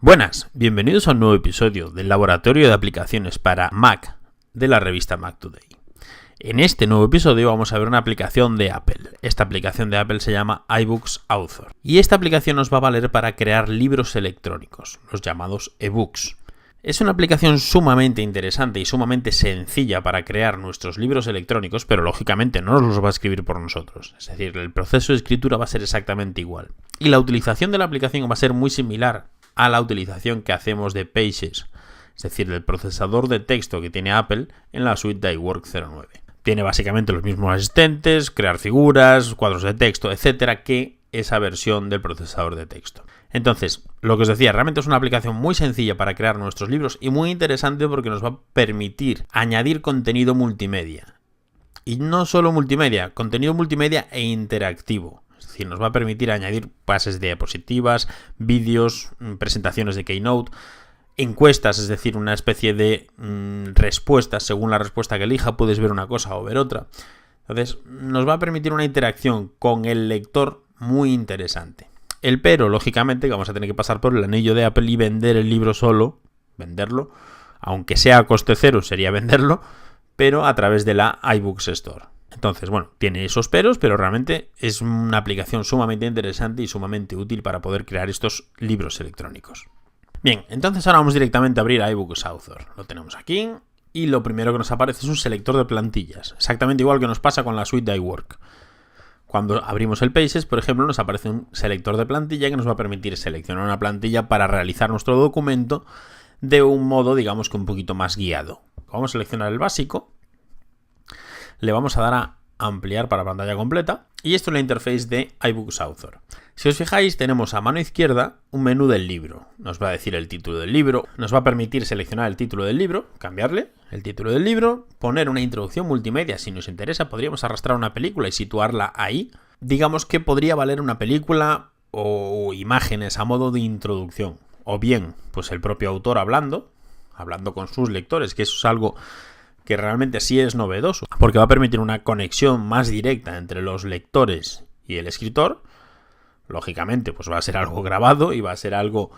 Buenas, bienvenidos a un nuevo episodio del Laboratorio de Aplicaciones para Mac de la revista Mac Today. En este nuevo episodio vamos a ver una aplicación de Apple. Esta aplicación de Apple se llama iBooks Author. Y esta aplicación nos va a valer para crear libros electrónicos, los llamados ebooks. Es una aplicación sumamente interesante y sumamente sencilla para crear nuestros libros electrónicos, pero lógicamente no nos los va a escribir por nosotros. Es decir, el proceso de escritura va a ser exactamente igual. Y la utilización de la aplicación va a ser muy similar a la utilización que hacemos de Pages, es decir, del procesador de texto que tiene Apple en la suite de iWork 09. Tiene básicamente los mismos asistentes, crear figuras, cuadros de texto, etcétera, que esa versión del procesador de texto. Entonces, lo que os decía, realmente es una aplicación muy sencilla para crear nuestros libros y muy interesante porque nos va a permitir añadir contenido multimedia. Y no solo multimedia, contenido multimedia e interactivo. Es decir, nos va a permitir añadir bases de diapositivas, vídeos, presentaciones de Keynote, encuestas, es decir, una especie de respuestas. Según la respuesta que elija, puedes ver una cosa o ver otra. Entonces, nos va a permitir una interacción con el lector muy interesante. El pero, lógicamente, que vamos a tener que pasar por el anillo de Apple y vender el libro solo, venderlo, aunque sea a coste cero, sería venderlo, pero a través de la iBooks Store. Entonces, bueno, tiene esos peros, pero realmente es una aplicación sumamente interesante y sumamente útil para poder crear estos libros electrónicos. Bien, entonces ahora vamos directamente a abrir iBooks Author. Lo tenemos aquí y lo primero que nos aparece es un selector de plantillas, exactamente igual que nos pasa con la suite de iWork. Cuando abrimos el Pages, por ejemplo, nos aparece un selector de plantilla que nos va a permitir seleccionar una plantilla para realizar nuestro documento de un modo, digamos que un poquito más guiado. Vamos a seleccionar el básico. Le vamos a dar a ampliar para pantalla completa y esto es la interface de iBooks Author. Si os fijáis, tenemos a mano izquierda un menú del libro. Nos va a decir el título del libro, nos va a permitir seleccionar el título del libro, cambiarle el título del libro, poner una introducción multimedia. Si nos interesa, podríamos arrastrar una película y situarla ahí. Digamos que podría valer una película o imágenes a modo de introducción. O bien, pues el propio autor hablando con sus lectores, que eso es algo que realmente sí es novedoso, porque va a permitir una conexión más directa entre los lectores y el escritor. Lógicamente, pues va a ser algo grabado y va a ser algo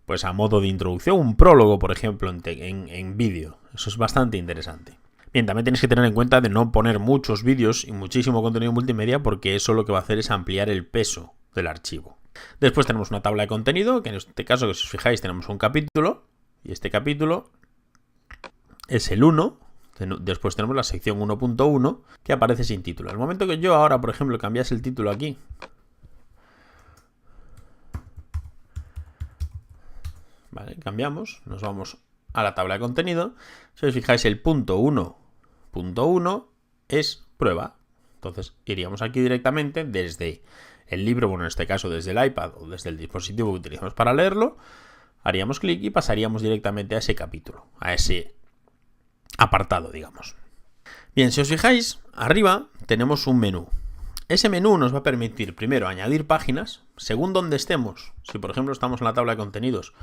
pues a modo de introducción, un prólogo, por ejemplo, en vídeo. Eso es bastante interesante. Bien, también tenéis que tener en cuenta de no poner muchos vídeos y muchísimo contenido multimedia, porque eso lo que va a hacer es ampliar el peso del archivo. Después tenemos una tabla de contenido, que en este caso, que si os fijáis, tenemos un capítulo, y este capítulo es el 1. Después tenemos la sección 1.1 que aparece sin título. En el momento que yo ahora, por ejemplo, cambiase el título aquí, vale, cambiamos, nos vamos a la tabla de contenido. Si os fijáis, el punto 1.1 es prueba. Entonces iríamos aquí directamente desde el libro, bueno, en este caso desde el iPad o desde el dispositivo que utilizamos para leerlo, haríamos clic y pasaríamos directamente a ese capítulo, a ese apartado, digamos. Bien, si os fijáis, arriba tenemos un menú. Ese menú nos va a permitir, primero, añadir páginas, según donde estemos. Si, por ejemplo, estamos en la tabla de contenidos,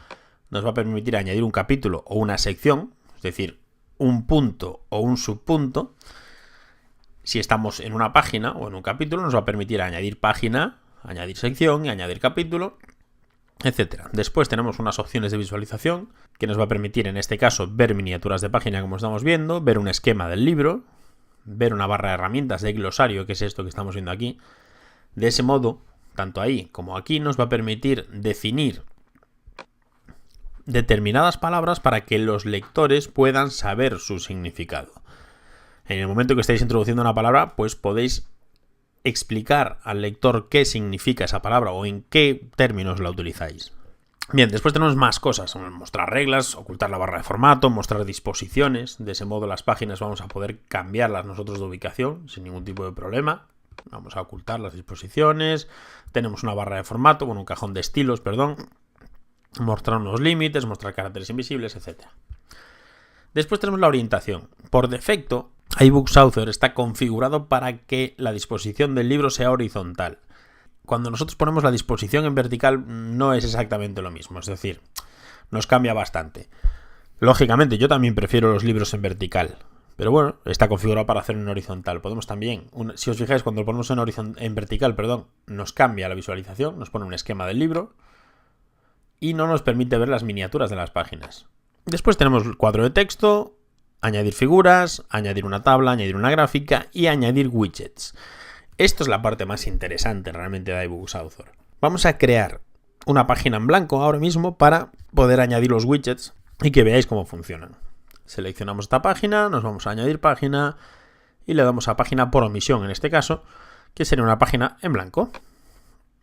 nos va a permitir añadir un capítulo o una sección, es decir, un punto o un subpunto. Si estamos en una página o en un capítulo, nos va a permitir añadir página, añadir sección y añadir capítulo, etcétera. Después tenemos unas opciones de visualización que nos va a permitir, en este caso, ver miniaturas de página como estamos viendo, ver un esquema del libro, ver una barra de herramientas de glosario, que es esto que estamos viendo aquí. De ese modo, tanto ahí como aquí, nos va a permitir definir determinadas palabras para que los lectores puedan saber su significado. En el momento que estáis introduciendo una palabra, pues podéis explicar al lector qué significa esa palabra o en qué términos la utilizáis. Bien, después tenemos más cosas, mostrar reglas, ocultar la barra de formato, mostrar disposiciones. De ese modo las páginas vamos a poder cambiarlas nosotros de ubicación sin ningún tipo de problema. Vamos a ocultar las disposiciones. Tenemos una barra de formato, bueno, un cajón de estilos, perdón. Mostrar unos límites, mostrar caracteres invisibles, etc. Después tenemos la orientación. Por defecto, iBooks Author está configurado para que la disposición del libro sea horizontal. Cuando nosotros ponemos la disposición en vertical no es exactamente lo mismo, es decir, nos cambia bastante. Lógicamente yo también prefiero los libros en vertical, pero bueno, está configurado para hacerlo en horizontal. Podemos también, si os fijáis, cuando lo ponemos en vertical, nos cambia la visualización, nos pone un esquema del libro y no nos permite ver las miniaturas de las páginas. Después tenemos el cuadro de texto, añadir figuras, añadir una tabla, añadir una gráfica y añadir widgets. Esto es la parte más interesante realmente de iBooks Author. Vamos a crear una página en blanco ahora mismo para poder añadir los widgets y que veáis cómo funcionan. Seleccionamos esta página, nos vamos a añadir página y le damos a página por omisión en este caso, que sería una página en blanco.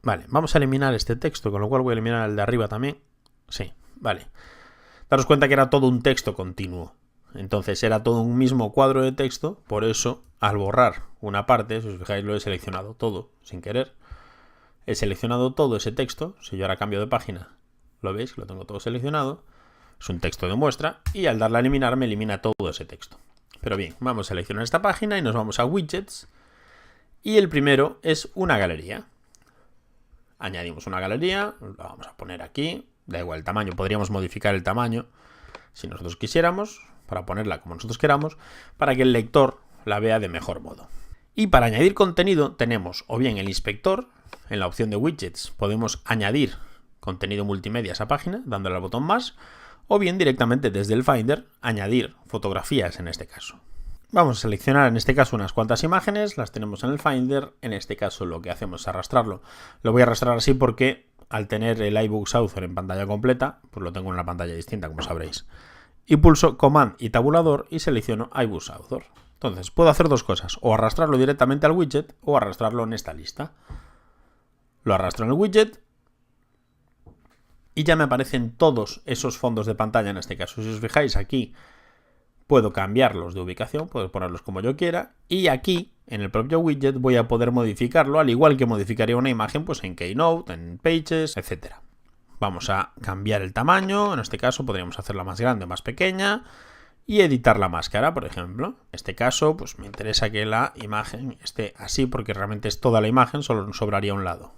Vale, vamos a eliminar este texto, con lo cual voy a eliminar el de arriba también. Sí, vale. Daros cuenta que era todo un texto continuo. Entonces era todo un mismo cuadro de texto, por eso al borrar una parte, si os fijáis lo he seleccionado todo sin querer. He seleccionado todo ese texto, si yo ahora cambio de página, lo veis, lo tengo todo seleccionado. Es un texto de muestra y al darle a eliminar me elimina todo ese texto. Pero bien, vamos a seleccionar esta página y nos vamos a widgets. Y el primero es una galería. Añadimos una galería, la vamos a poner aquí, da igual el tamaño, podríamos modificar el tamaño si nosotros quisiéramos, para ponerla como nosotros queramos, para que el lector la vea de mejor modo. Y para añadir contenido tenemos o bien el inspector, en la opción de widgets podemos añadir contenido multimedia a esa página, dándole al botón más, o bien directamente desde el Finder añadir fotografías en este caso. Vamos a seleccionar en este caso unas cuantas imágenes, las tenemos en el Finder, en este caso lo que hacemos es arrastrarlo. Lo voy a arrastrar así porque al tener el iBooks Author en pantalla completa, pues lo tengo en una pantalla distinta, como sabréis. Y pulso Command y tabulador y selecciono iBooks Author. Entonces puedo hacer dos cosas, o arrastrarlo directamente al widget o arrastrarlo en esta lista. Lo arrastro en el widget y ya me aparecen todos esos fondos de pantalla en este caso. Si os fijáis aquí, puedo cambiarlos de ubicación, puedo ponerlos como yo quiera y aquí, en el propio widget, voy a poder modificarlo, al igual que modificaría una imagen pues en Keynote, en Pages, etc. Vamos a cambiar el tamaño, en este caso podríamos hacerla más grande o más pequeña y editar la máscara, por ejemplo. En este caso, pues me interesa que la imagen esté así porque realmente es toda la imagen, solo nos sobraría un lado.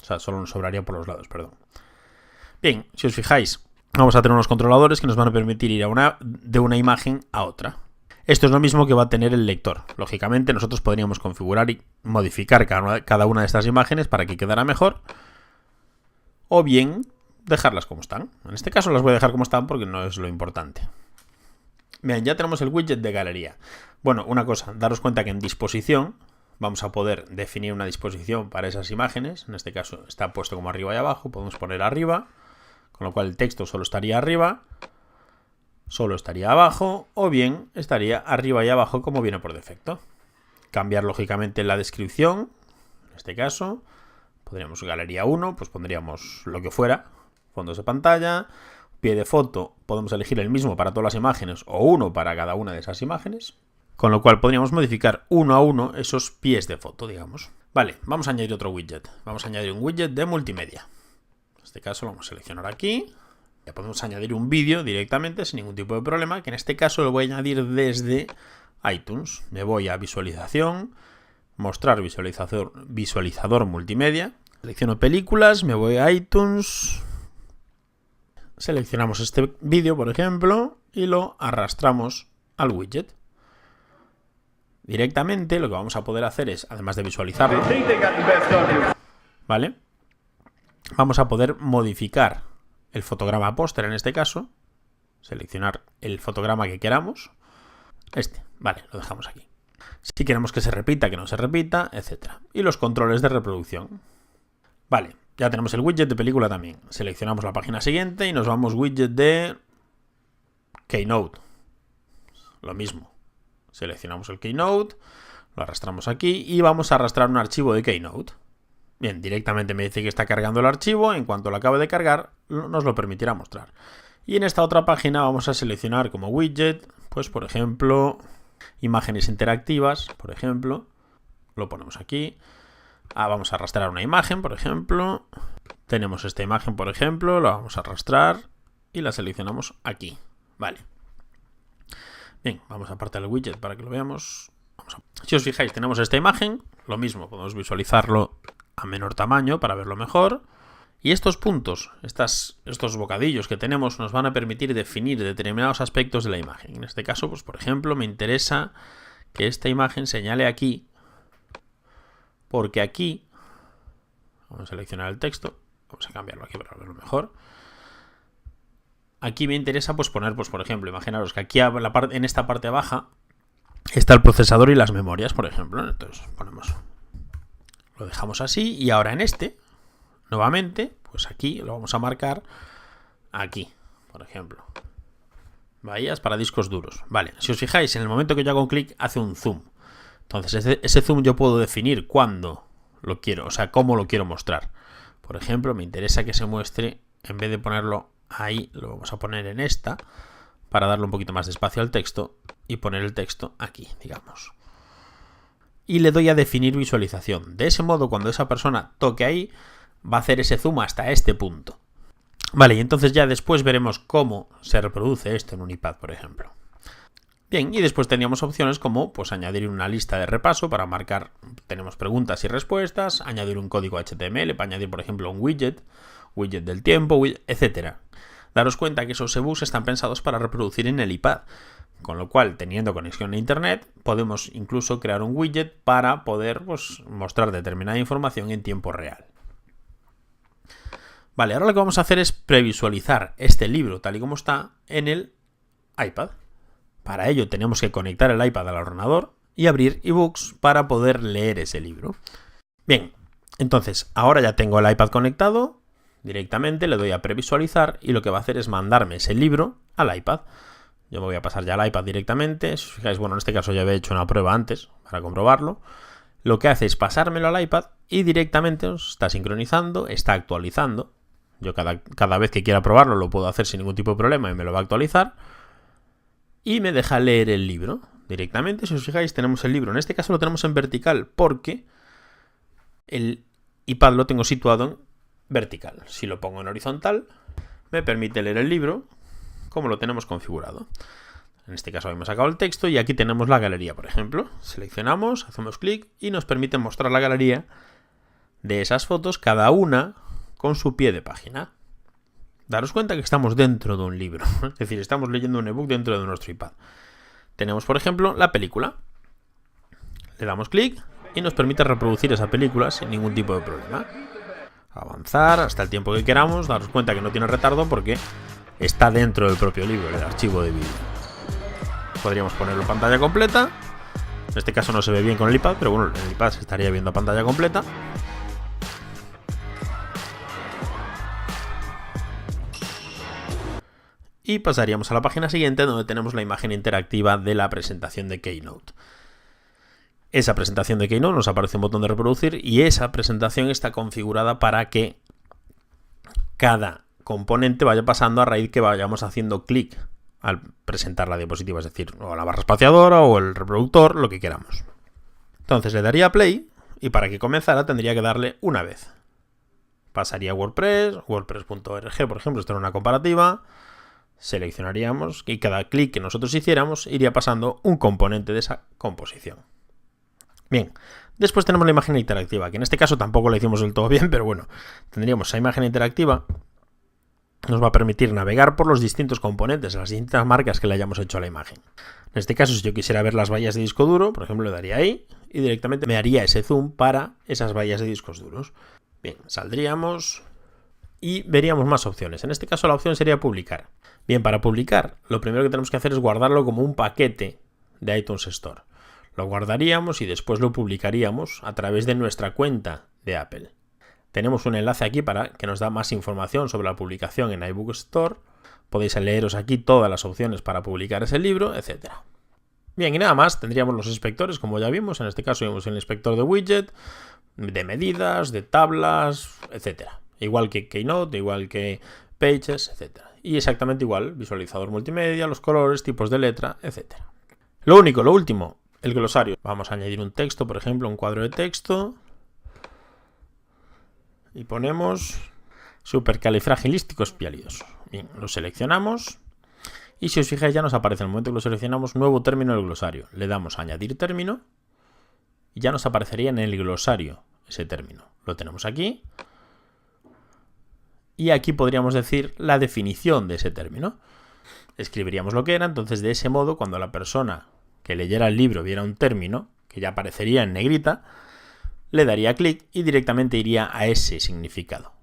O sea, solo nos sobraría por los lados, perdón. Bien, si os fijáis, vamos a tener unos controladores que nos van a permitir ir de una imagen a otra. Esto es lo mismo que va a tener el lector. Lógicamente nosotros podríamos configurar y modificar cada una de estas imágenes para que quedara mejor. O bien dejarlas como están. En este caso las voy a dejar como están porque no es lo importante. Bien, ya tenemos el widget de galería. Bueno, una cosa, daros cuenta que en disposición vamos a poder definir una disposición para esas imágenes. En este caso está puesto como arriba y abajo. Podemos poner arriba, con lo cual el texto solo estaría arriba, solo estaría abajo, o bien estaría arriba y abajo como viene por defecto. Cambiar lógicamente la descripción, en este caso, podríamos galería 1, pues pondríamos lo que fuera, fondos de pantalla, pie de foto, podemos elegir el mismo para todas las imágenes o uno para cada una de esas imágenes, con lo cual podríamos modificar uno a uno esos pies de foto, digamos. Vale, vamos a añadir otro widget, vamos a añadir un widget de multimedia. En este caso lo vamos a seleccionar aquí. Ya podemos añadir un vídeo directamente sin ningún tipo de problema, que en este caso lo voy a añadir desde iTunes. Me voy a visualización, mostrar visualizador multimedia. Selecciono películas, me voy a iTunes. Seleccionamos este vídeo, por ejemplo, y lo arrastramos al widget. Directamente lo que vamos a poder hacer es, además de visualizarlo, ¿vale? Vamos a poder modificar el fotograma póster en este caso, seleccionar el fotograma que queramos, vale, lo dejamos aquí. Si queremos que se repita, que no se repita, etc. Y los controles de reproducción. Vale, ya tenemos el widget de película también. Seleccionamos la página siguiente y nos vamos widget de Keynote. Lo mismo. Seleccionamos el Keynote, lo arrastramos aquí y vamos a arrastrar un archivo de Keynote. Bien, directamente me dice que está cargando el archivo. En cuanto lo acabe de cargar, nos lo permitirá mostrar. Y en esta otra página vamos a seleccionar como widget, pues por ejemplo, imágenes interactivas, por ejemplo. Lo ponemos aquí. Vamos a arrastrar una imagen, por ejemplo. Tenemos esta imagen, por ejemplo, la vamos a arrastrar y la seleccionamos aquí. Vale. Bien, vamos a apartar el widget para que lo veamos. Si os fijáis, tenemos esta imagen. Lo mismo, podemos visualizarlo a menor tamaño para verlo mejor. Y estos puntos, estos bocadillos que tenemos nos van a permitir definir determinados aspectos de la imagen. En este caso, pues por ejemplo, me interesa que esta imagen señale aquí, porque aquí, vamos a seleccionar el texto, Vamos a cambiarlo aquí para verlo mejor. Aquí me interesa pues poner, pues por ejemplo, imaginaros que aquí en esta parte baja está el procesador y las memorias, por ejemplo. Entonces lo dejamos así y ahora en nuevamente, pues aquí lo vamos a marcar aquí, por ejemplo. Bahías para discos duros. Vale, si os fijáis, en el momento que yo hago un clic hace un zoom. Entonces ese zoom yo puedo definir cuándo lo quiero, o sea, cómo lo quiero mostrar. Por ejemplo, me interesa que se muestre, en vez de ponerlo ahí, lo vamos a poner en esta, para darle un poquito más de espacio al texto y poner el texto aquí, digamos. Y le doy a definir visualización. De ese modo, cuando esa persona toque ahí, va a hacer ese zoom hasta este punto. Vale, y entonces ya después veremos cómo se reproduce esto en un iPad, por ejemplo. Bien, y después teníamos opciones como pues añadir una lista de repaso para marcar, tenemos preguntas y respuestas, añadir un código HTML para añadir, por ejemplo, un widget del tiempo, etc. Daros cuenta que esos ebooks están pensados para reproducir en el iPad, con lo cual, teniendo conexión a internet, podemos incluso crear un widget para poder pues, mostrar determinada información en tiempo real. Vale, ahora lo que vamos a hacer es previsualizar este libro tal y como está en el iPad. Para ello tenemos que conectar el iPad al ordenador y abrir eBooks para poder leer ese libro. Bien, entonces ahora ya tengo el iPad conectado, directamente le doy a previsualizar y lo que va a hacer es mandarme ese libro al iPad. Yo me voy a pasar ya al iPad directamente. Si os fijáis, bueno, en este caso ya había hecho una prueba antes para comprobarlo. Lo que hace es pasármelo al iPad y directamente os está sincronizando, está actualizando. Yo cada vez que quiera probarlo lo puedo hacer sin ningún tipo de problema y me lo va a actualizar. Y me deja leer el libro directamente. Si os fijáis, tenemos el libro. En este caso lo tenemos en vertical porque el iPad lo tengo situado en vertical. Si lo pongo en horizontal, me permite leer el libro como lo tenemos configurado. En este caso hemos sacado el texto y aquí tenemos la galería, por ejemplo. Seleccionamos, hacemos clic y nos permite mostrar la galería de esas fotos, cada una con su pie de página. Daros cuenta que estamos dentro de un libro, es decir, estamos leyendo un ebook dentro de nuestro iPad. Tenemos, por ejemplo, la película. Le damos clic y nos permite reproducir esa película sin ningún tipo de problema. Avanzar hasta el tiempo que queramos. Daros cuenta que no tiene retardo porque está dentro del propio libro, el archivo de vídeo. Podríamos ponerlo en pantalla completa. En este caso no se ve bien con el iPad, pero bueno, el iPad se estaría viendo a pantalla completa. Y pasaríamos a la página siguiente donde tenemos la imagen interactiva de la presentación de Keynote. Esa presentación de Keynote nos aparece un botón de reproducir y esa presentación está configurada para que cada componente vaya pasando a raíz que vayamos haciendo clic al presentar la diapositiva, es decir, o la barra espaciadora o el reproductor, lo que queramos. Entonces le daría a play y para que comenzara tendría que darle una vez. Pasaría a WordPress, WordPress.org, por ejemplo, esto era una comparativa. Seleccionaríamos y cada clic que nosotros hiciéramos iría pasando un componente de esa composición. Bien, después tenemos la imagen interactiva, que en este caso tampoco la hicimos del todo bien, pero bueno, tendríamos esa imagen interactiva. Nos va a permitir navegar por los distintos componentes, las distintas marcas que le hayamos hecho a la imagen. En este caso, si yo quisiera ver las bahías de disco duro, por ejemplo, le daría ahí y directamente me haría ese zoom para esas bahías de discos duros. Bien, saldríamos y veríamos más opciones. En este caso la opción sería publicar. Bien, para publicar, lo primero que tenemos que hacer es guardarlo como un paquete de iTunes Store. Lo guardaríamos y después lo publicaríamos a través de nuestra cuenta de Apple. Tenemos un enlace aquí para que nos da más información sobre la publicación en iBook Store. Podéis leeros aquí todas las opciones para publicar ese libro, etc. Bien, y nada más, tendríamos los inspectores, como ya vimos. En este caso vimos el inspector de widget, de medidas, de tablas, etc. Igual que Keynote, igual que Pages, etc. Y exactamente igual, visualizador multimedia, los colores, tipos de letra, etc. Lo último, el glosario. Vamos a añadir un texto, por ejemplo, un cuadro de texto. Y ponemos supercalifragilísticoexpialidosos. Bien, lo seleccionamos. Y si os fijáis ya nos aparece en el momento que lo seleccionamos nuevo término del glosario. Le damos a añadir término. Y ya nos aparecería en el glosario ese término. Lo tenemos aquí. Y aquí podríamos decir la definición de ese término. Escribiríamos lo que era, entonces de ese modo cuando la persona que leyera el libro viera un término, que ya aparecería en negrita, le daría clic y directamente iría a ese significado.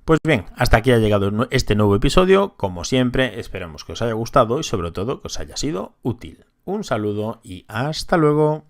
Pues bien, hasta aquí ha llegado este nuevo episodio. Como siempre, esperamos que os haya gustado y sobre todo que os haya sido útil. Un saludo y hasta luego.